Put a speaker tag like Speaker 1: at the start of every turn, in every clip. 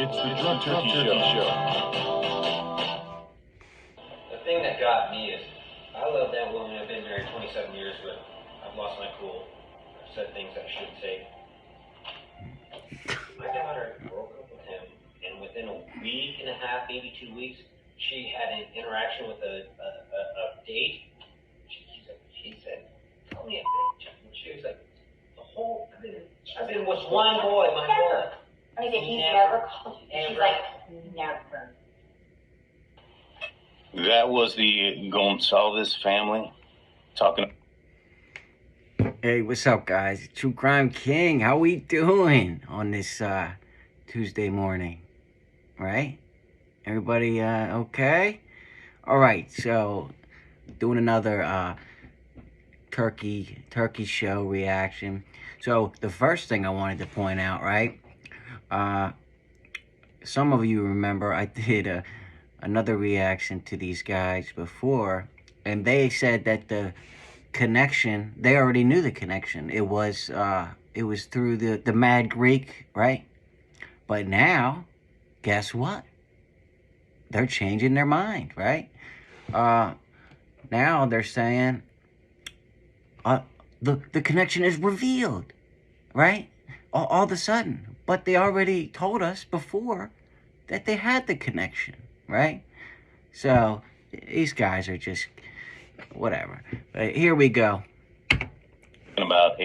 Speaker 1: It's the Drug Turkey Show.
Speaker 2: The thing that got me is, I love that woman. I've been married 27 years, but I've lost my cool. I've said things I shouldn't say. My daughter broke up with him, and within a week and a half, maybe 2 weeks, she had an interaction with a date. She said, "Call me a bitch." And she was like, I've been with one boy my whole life.
Speaker 3: I mean, he's never called you. She's like, never.
Speaker 1: That was the Goncalves family talking.
Speaker 4: Hey, what's up, guys? True Crime King. How we doing on this Tuesday morning? Right? Everybody okay? All right, so doing another turkey show reaction. So the first thing I wanted to point out, right? Some of you remember I did another reaction to these guys before, and they said that the connection, they already knew the connection. It was through the Mad Greek, right? But now, guess what? They're changing their mind, right? Now they're saying the connection is revealed, right? All of a sudden. But they already told us before that they had the connection, right? So these guys are just whatever. But here we go.
Speaker 1: About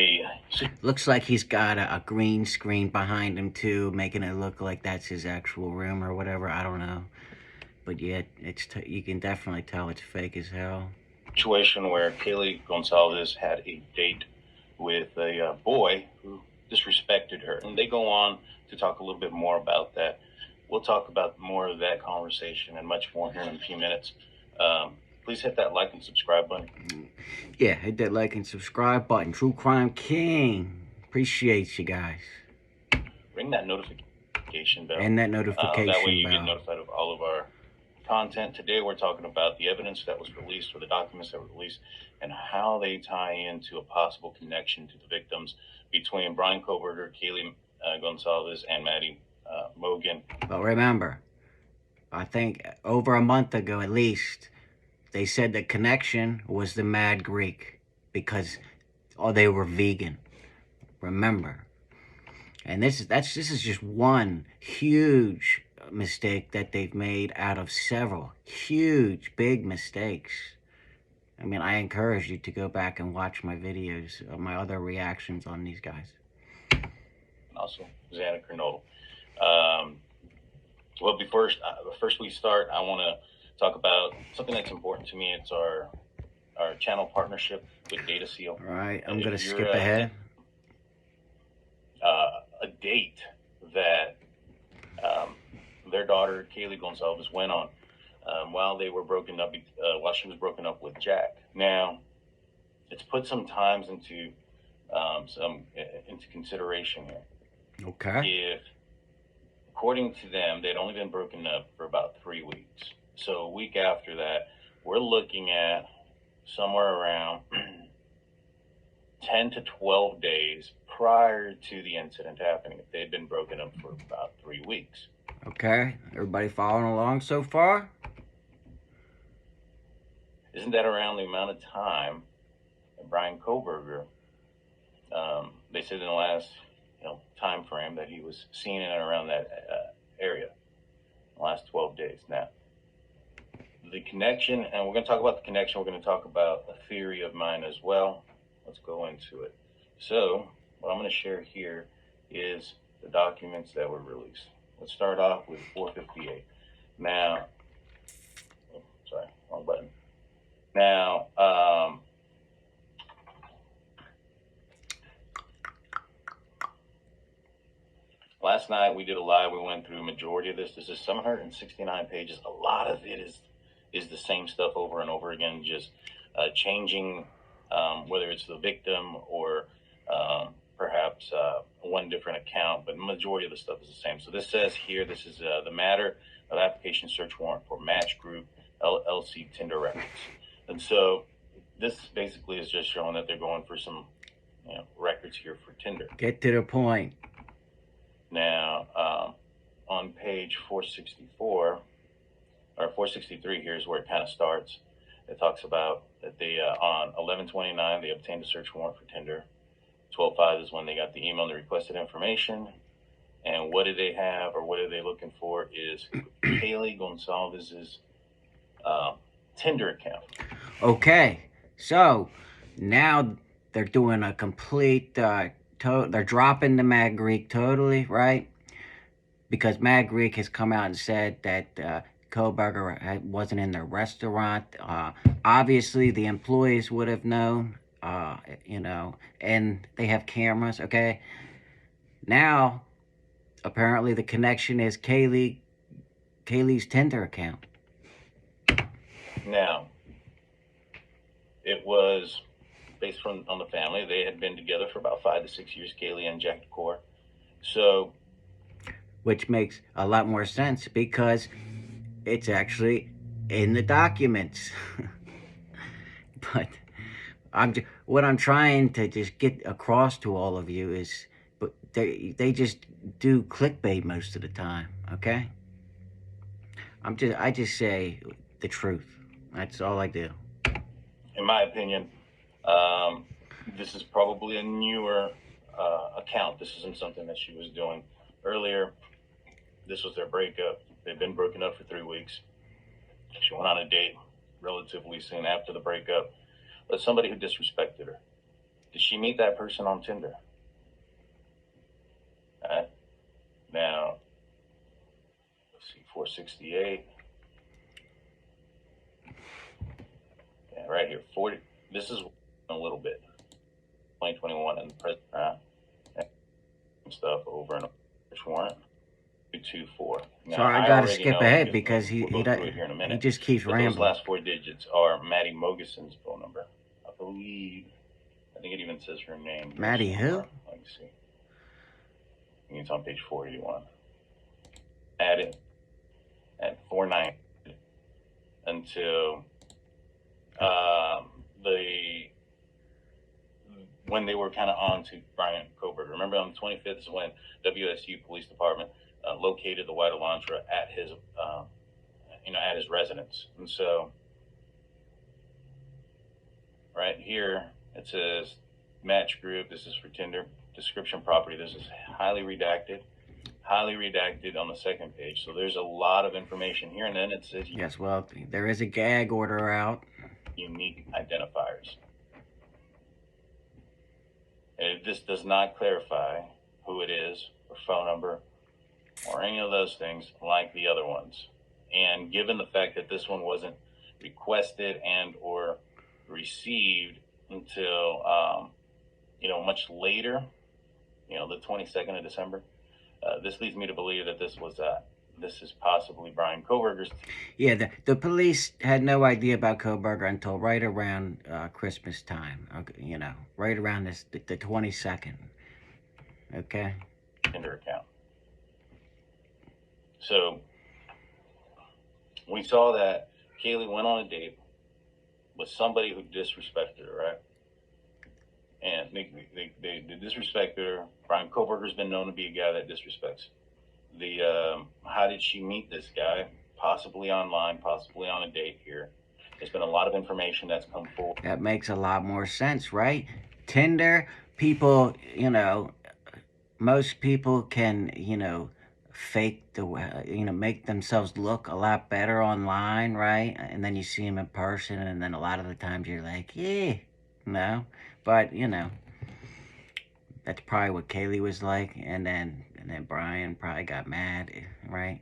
Speaker 4: looks like he's got a green screen behind him too, making it look like that's his actual room or whatever. I don't know, but yet you can definitely tell it's fake as hell.
Speaker 1: Situation where Kaylee Goncalves had a date with a boy who disrespected her, and they go on to talk a little bit more about that. We'll talk about more of that conversation and much more here in a few minutes. Please hit that like and subscribe button.
Speaker 4: Yeah, hit that like and subscribe button. True Crime King. Appreciate you guys.
Speaker 1: Ring that notification bell.
Speaker 4: And that notification
Speaker 1: that way you
Speaker 4: bell.
Speaker 1: get notified of all of our content. Today we're talking about the evidence that was released, or the documents that were released, and how they tie into a possible connection to the victims between Bryan Kohberger, Kaylee Goncalves, and Maddie Mogan.
Speaker 4: But remember, I think over a month ago at least, they said the connection was the Mad Greek because they were vegan. Remember. And this is just one huge mistake that they've made out of several huge big mistakes. I mean, I encourage you to go back and watch my videos, my other reactions on these guys.
Speaker 1: And also Xana Kernodle. Well, first we start, I want to talk about something that's important to me. It's our channel partnership with Data Seal.
Speaker 4: All right, I'm going to skip ahead.
Speaker 1: A date that their daughter Kaylee Goncalves went on while they were broken up, while she was broken up with Jack. Now, it's put some times into consideration here.
Speaker 4: Okay.
Speaker 1: If, according to them, they'd only been broken up for about 3 weeks. So a week after that, we're looking at somewhere around 10 to 12 days prior to the incident happening, if they'd been broken up for about 3 weeks.
Speaker 4: Okay, everybody following along so far?
Speaker 1: Isn't that around the amount of time that Bryan Kohberger, they said in the last time frame that he was seen in and around that area, the last 12 days. Now, the connection, and we're going to talk about the connection, we're going to talk about a theory of mine as well. Let's go into it. So, what I'm going to share here is the documents that were released. Let's start off with 458. Now, sorry, wrong button. Now, last night we did a live. We went through a majority of this. This is 769 pages. A lot of it is the same stuff over and over again, just changing whether it's the victim or perhaps one different account, but the majority of the stuff is the same. So this says here, this is the matter of application search warrant for Match Group LLC Tinder records. And so this basically is just showing that they're going for some records here for Tinder.
Speaker 4: Get to the point.
Speaker 1: Now, on page 464, or 463, here's where it kind of starts. It talks about that they, on 11/29, they obtained a search warrant for Tinder. 12/5 is when they got the email and the requested information. And what did they have, or what are they looking for, is Kaylee Goncalves' Tinder account.
Speaker 4: Okay, so now they're doing a complete, they're dropping the Mad Greek totally, right? Because Mad Greek has come out and said that Kohberger wasn't in the restaurant. Obviously, the employees would have known, and they have cameras, okay? Now, apparently the connection is Kaylee's Tinder account.
Speaker 1: Now, it was based on the family. They had been together for about 5 to 6 years, Kaylee and Jack Core. So,
Speaker 4: which makes a lot more sense because it's actually in the documents. But what I'm trying to just get across to all of you is, but they just do clickbait most of the time, okay? I just say the truth. That's all I do.
Speaker 1: in my opinion, this is probably a newer account. This isn't something that she was doing earlier. This was their breakup. They've been broken up for 3 weeks. She went on a date relatively soon after the breakup with somebody who disrespected her. Did she meet that person on Tinder? Now, let's see, 468. Yeah, right here, 40. This is a little bit. 2021 and the present stuff over and search warrant 224. Now,
Speaker 4: So I gotta skip ahead because he just keeps rambling.
Speaker 1: Those last 4 digits are Maddie Mogeson's phone number. I think it even says her name.
Speaker 4: Maddie who?
Speaker 1: Let me see. I think it's on page 481. Added at 49 until when they were kind of on to Bryan Kohberger. Remember, on the 25th is when WSU Police Department located the white Elantra at his, at his residence. And so, right here it says match group. This is for Tinder. Description property. This is highly redacted on the second page. So there's a lot of information here, and then it says
Speaker 4: yes. Well, there is a gag order out.
Speaker 1: Unique identifiers. This does not clarify who it is, or phone number, or any of those things like the other ones. And given the fact that this one wasn't requested and or received until much later, the 22nd of December, this leads me to believe that this is possibly Bryan Kohberger's.
Speaker 4: Yeah, the police had no idea about Kohberger until right around Christmas time. Okay, right around the 22nd. Okay.
Speaker 1: Tinder account. So we saw that Kaylee went on a date with somebody who disrespected her, right? And they disrespected her. Bryan Kohberger's been known to be a guy that disrespects. How did she meet this guy? Possibly online, possibly on a date here. There's been a lot of information that's come forward.
Speaker 4: That makes a lot more sense, right? Tinder, people, most people can, fake make themselves look a lot better online, right? And then you see them in person, and then a lot of the times you're like, yeah, no. But, that's probably what Kaylee was like, and then Bryan probably got mad, right?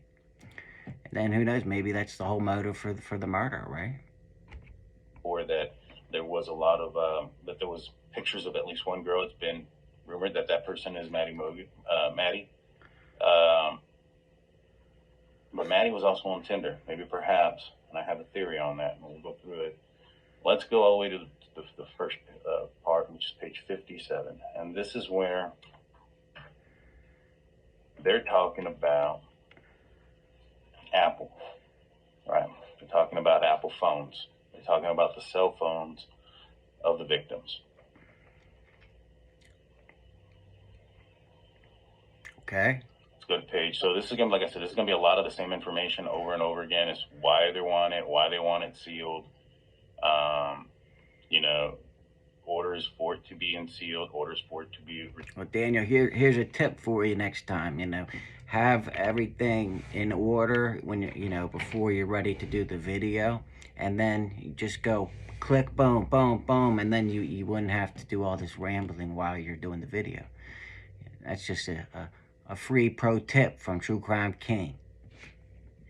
Speaker 4: And then who knows, maybe that's the whole motive for the murder, right?
Speaker 1: Or that there was a lot of, that there was pictures of at least one girl. It's been rumored that person is Maddie. But Maddie was also on Tinder, maybe perhaps, and I have a theory on that, and we'll go through it. Let's go all the way to the first part, which is page 57. And this is where they're talking about Apple, right? They're talking about Apple phones. They're talking about the cell phones of the victims.
Speaker 4: Okay.
Speaker 1: Let's go to page. So this is gonna, like I said, this is gonna be a lot of the same information over and over again. It's why they want it sealed. You know, orders for it to be unsealed, orders for it to be.
Speaker 4: Well, Daniel, here's a tip for you next time. You know, have everything in order when you know, before you're ready to do the video, and then you just go click, boom, boom, boom, and then you wouldn't have to do all this rambling while you're doing the video. That's just a free pro tip from True Crime King.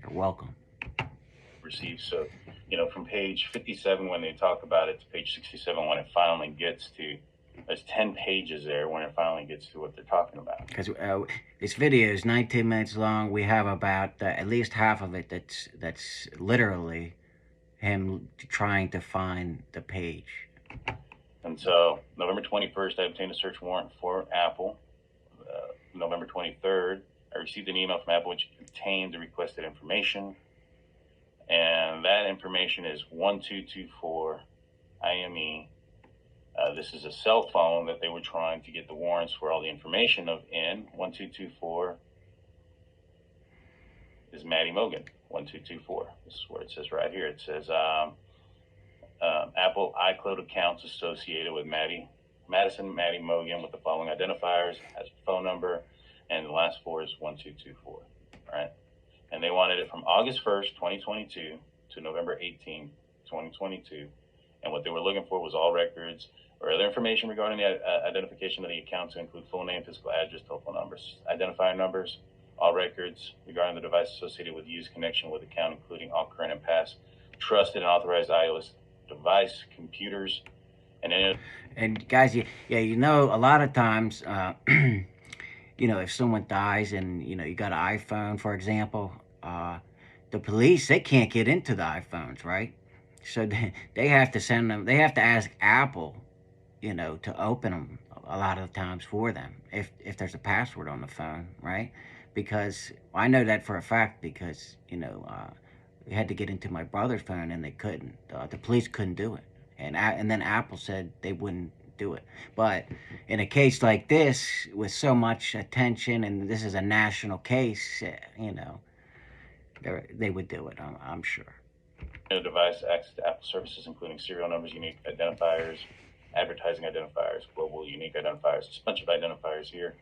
Speaker 4: You're welcome.
Speaker 1: Received. So, you know, from page 57 when they talk about it to page 67 when it finally gets to, there's 10 pages there when it finally gets to what they're talking about.
Speaker 4: Because this video is 19 minutes long. We have about at least half of it that's literally him trying to find the page.
Speaker 1: And so, November 21st, I obtained a search warrant for Apple. November 23rd, I received an email from Apple which contained the requested information. And that information is 1224 IME. This is a cell phone that they were trying to get the warrants for all the information of in. 1224 is Maddie Mogan. 1224. This is where it says right here. It says Apple iCloud accounts associated with Madison Maddie Mogan with the following identifiers, has a phone number, and the last four is 1224. Right? And they wanted it from August 1st, 2022 to November 18th, 2022. And what they were looking for was all records or other information regarding the identification of the account to include full name, physical address, telephone numbers, identifier numbers, all records regarding the device associated with use connection with account, including all current and past trusted and authorized iOS device, computers,
Speaker 4: and guys, you know, a lot of times, you know, if someone dies and, you know, you got an iPhone, for example, the police, they can't get into the iPhones, right? So they have to send them, they have to ask Apple, you know, to open them a lot of the times for them if there's a password on the phone, right? Because I know that for a fact because, you know, we had to get into my brother's phone and they couldn't. The police couldn't do it. And then Apple said they wouldn't do it. But in a case like this, with so much attention, and this is a national case, you know, they would do it, I'm sure.
Speaker 1: Device access to Apple services, including serial numbers, unique identifiers, advertising identifiers, global unique identifiers. There's a bunch of identifiers here.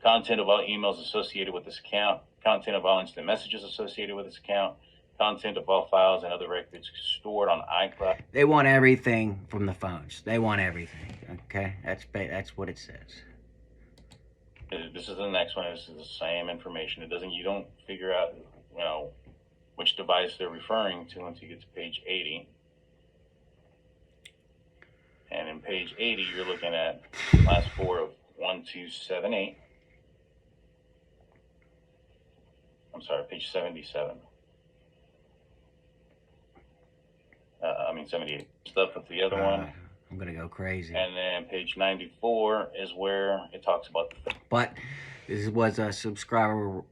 Speaker 1: Content of all emails associated with this account, content of all instant messages associated with this account, content of all files and other records stored on iCloud.
Speaker 4: They want everything from the phones. They want everything. Okay, that's what it says.
Speaker 1: This is the next one. This is the same information. You don't figure out, you know, which device they're referring to until you get to page 80. And in page 80, you're looking at the last four of 1278. I'm sorry, page 77. 78. Stuff with the other one.
Speaker 4: I'm gonna go crazy.
Speaker 1: And then page 94 is where it talks about the.
Speaker 4: But this was a subscriber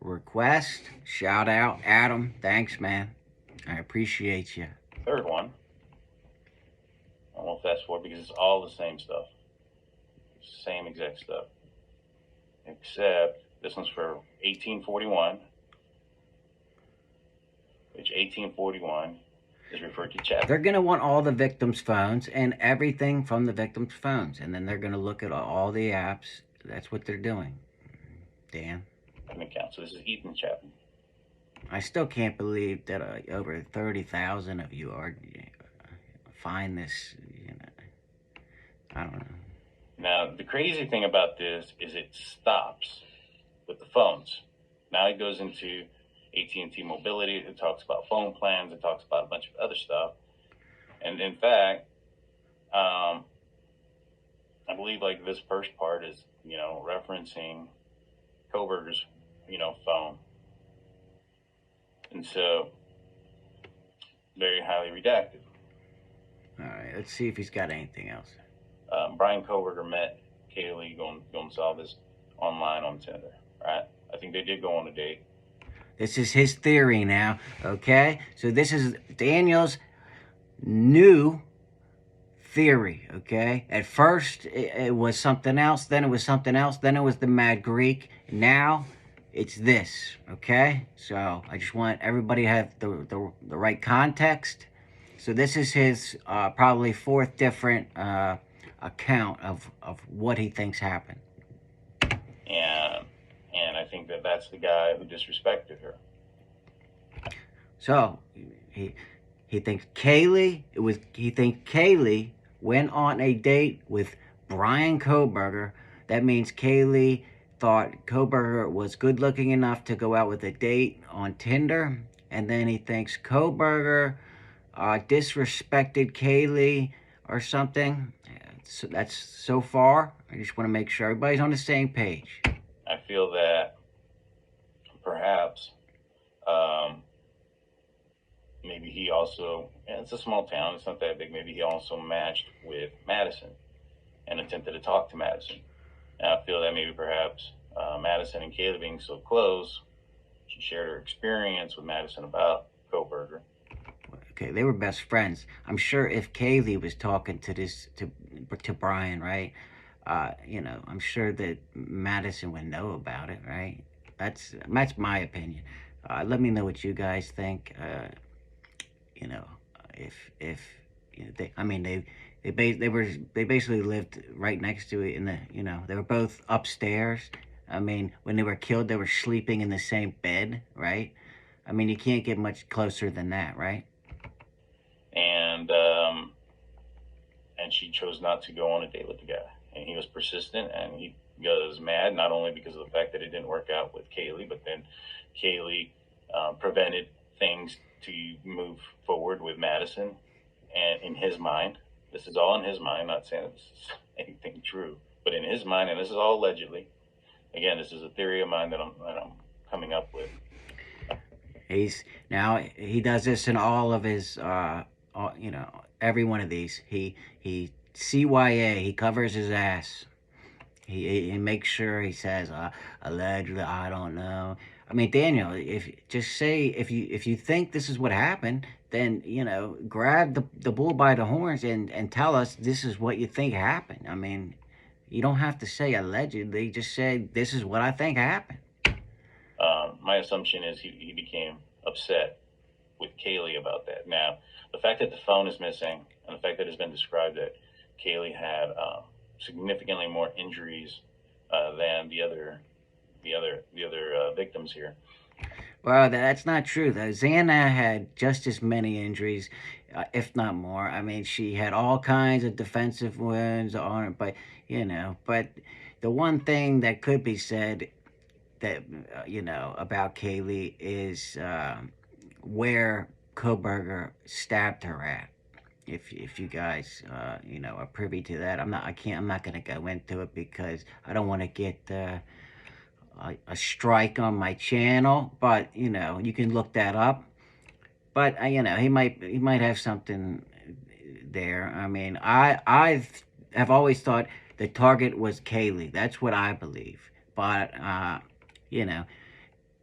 Speaker 4: request. Shout out, Adam. Thanks, man. I appreciate you.
Speaker 1: Third one. I won't fast forward because it's all the same stuff. Same exact stuff. Except this one's for 1841. Page 1841 is referred to chat.
Speaker 4: They're going to want all the victims' phones and everything from the victims' phones. And then they're going to look at all the apps. That's what they're doing. Dan?
Speaker 1: Account. So this is Ethan Chapman.
Speaker 4: I still can't believe that over 30,000 of you are find this, you know, I don't know.
Speaker 1: Now, the crazy thing about this is it stops with the phones. Now it goes into AT&T mobility. It talks about phone plans. It talks about a bunch of other stuff. And in fact, I believe like this first part is, you know, referencing Kohberger's, you know, phone. And so, very highly redacted.
Speaker 4: All right, let's see if he's got anything else.
Speaker 1: Bryan Kohberger met Kaylee Goncalves online on Tinder, right? I think they did go on a date.
Speaker 4: This is his theory now, okay? So this is Daniel's new theory, okay? At first, it was something else, then it was something else, then it was the Mad Greek. Now, it's this, okay? So, I just want everybody to have the right context. So, this is his probably fourth different account of what he thinks happened.
Speaker 1: And I think that that's the guy who disrespected her.
Speaker 4: So, he thinks Kaylee went on a date with Bryan Kohberger. That means Kaylee thought Kohberger was good looking enough to go out with a date on Tinder, and then he thinks Kohberger disrespected Kaylee or something. So that's so far. I just want to make sure everybody's on the same page.
Speaker 1: I feel that perhaps maybe he also, and it's a small town, it's not that big, maybe he also matched with Madison and attempted to talk to Madison. And I feel that maybe perhaps Madison and Kaylee being so close, she shared her experience with Madison about Kohberger.
Speaker 4: Okay, they were best friends. I'm sure if Kaylee was talking to Bryan, right? I'm sure that Madison would know about it, right? That's my opinion. Let me know what you guys think. If they basically lived right next to it they were both upstairs. I mean, when they were killed, they were sleeping in the same bed, right? I mean, you can't get much closer than that, right?
Speaker 1: And she chose not to go on a date with the guy, and he was persistent, and he was mad not only because of the fact that it didn't work out with Kaylee, but then Kaylee prevented things to move forward with Madison. And in his mind, this is all in his mind, not saying this is anything true, but in his mind, and this is all allegedly, again, this is a theory of mine that I'm coming up with.
Speaker 4: He does this in all of his every one of these. He CYA, he covers his ass. He makes sure he says allegedly, I don't know. I mean, Daniel, if you think this is what happened, then grab the bull by the horns and tell us this is what you think happened. I mean, you don't have to say allegedly. Just say this is what I think happened.
Speaker 1: My assumption is he became upset with Kaylee about that. Now, the fact that the phone is missing and the fact that it's been described that Kaylee had significantly more injuries than the other victims here.
Speaker 4: Well, that's not true, though. Xana had just as many injuries, if not more. I mean, she had all kinds of defensive wounds on her, but the one thing that could be said that about Kaylee is where Kohberger stabbed her at. If you guys are privy to that, I'm not going to go into it because I don't want to get a strike on my channel. But you can look that up. But he might have something there. I mean, I have always thought the target was Kaylee. That's what I believe. But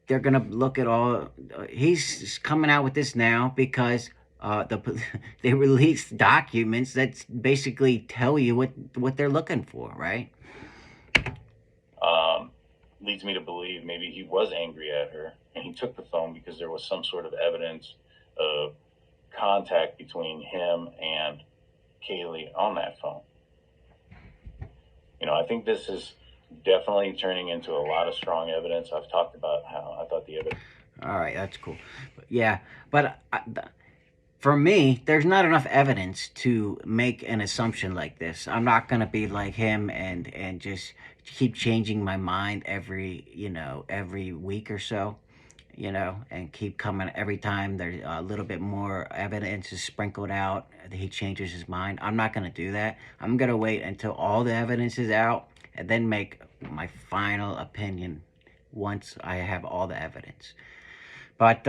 Speaker 4: they're gonna look at all. He's coming out with this now because they released documents that basically tell you what they're looking for, right?
Speaker 1: Leads me to believe maybe he was angry at her and he took the phone because there was some sort of evidence of contact between him and Kaylee on that phone. I think this is definitely turning into a lot of strong evidence. I've talked about how I thought the evidence.
Speaker 4: All right, that's cool. But for me, there's not enough evidence to make an assumption like this. I'm not gonna be like him and just keep changing my mind every week or so, and keep coming every time there's a little bit more evidence is sprinkled out. He changes his mind. I'm not gonna do that. I'm gonna wait until all the evidence is out and then make my final opinion once I have all the evidence. But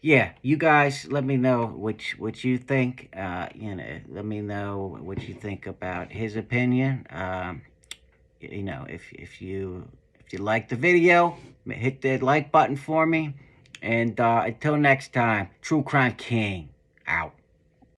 Speaker 4: yeah, you guys, let me know what you think. Let me know what you think about his opinion. If you like the video, hit the like button for me. And until next time, True Crime King out.